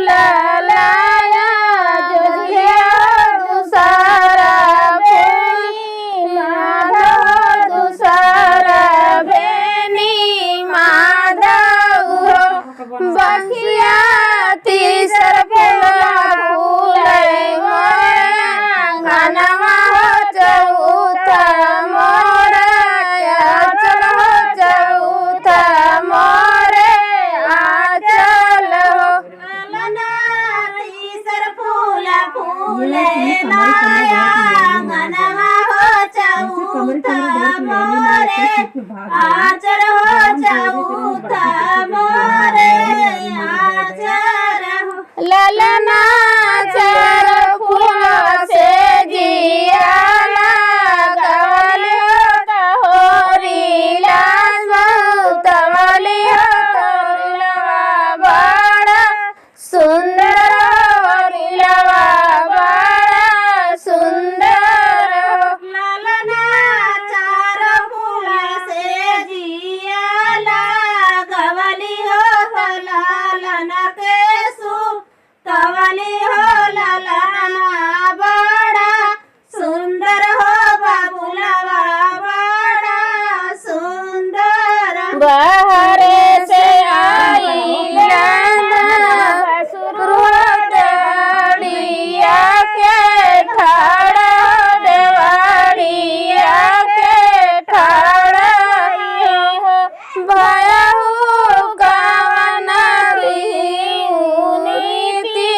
लाया जोगिया दूसरा बेनी माधव दूसरा बेनी माधव बखिया तीसर फूले गनमा हो चौथा मोरे आचल हो चौथा मोरे आचल हो तीसर फूले माया गनमा हो चौथा मोरे आचल हो चौथा मोरे आचल हो ललना चर फूल से जियाला गवलियो तहोरी लास तवलियो तोरिलवा बड़ा सुंदर वरिलवा बड़ा सुंदर लालना चार फूल से जियाला गवली हो लालना के सु तवली हो लालना बड़ा सुंदर हो बाबुलवा बड़ा सुंदर बाहरे से आई देवाड़िया के ठाड़ा देवाड़िया के ठाड़ा भयहु कावना नीति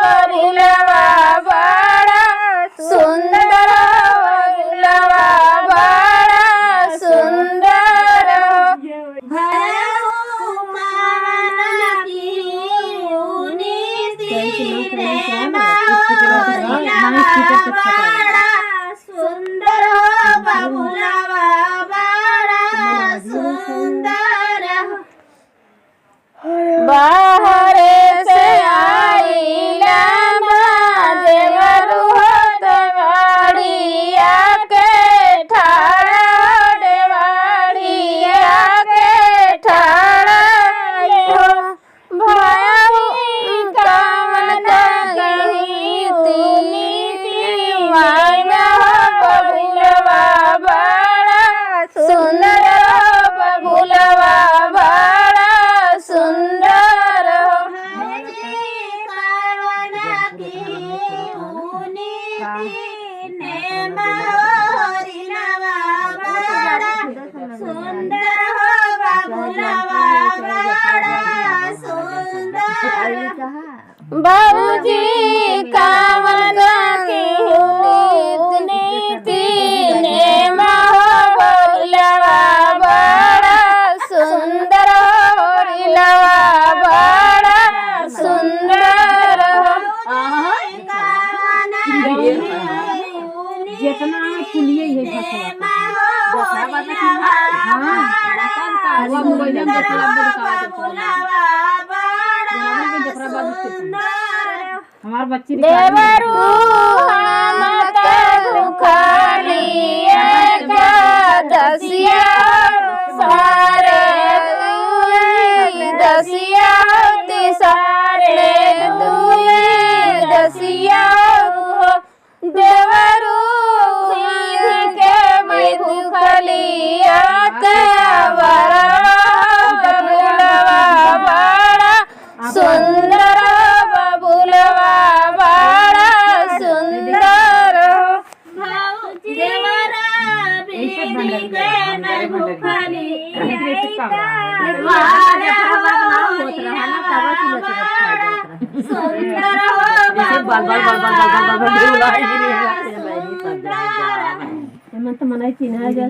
बरुलवा बड़ा सुंदर बरुलवा बड़ा सुंदर सुंदर हो बाबुलवा बड़ा सुंदर बाहरे से आई देवरु हो देवाड़िया के ठाड़ा देवाड़िया के ठाड़ा भयहु कामन नीति माया बबुलवा बड़ा सुंदर बबुलवा बड़ा सुंदर सुंदर हो बाबुलवा बड़ा सुंदर बाबूजी कामन नीति नेमा बबुलवा बड़ा सुंदर होरिलवा बड़ा सुंदर जितना पुलिये है हमार बच्ची देवरू हमत खाली दसिया सारे दसिया सारे दसिया देवरू के मैं दुखलिया बबुलवा बड़ा सुंदर बबुलवा बड़ा सुंदर देवरा बीड़ी के मैं भूखली सुंदर हो मन तो मनाई चिन्हा जा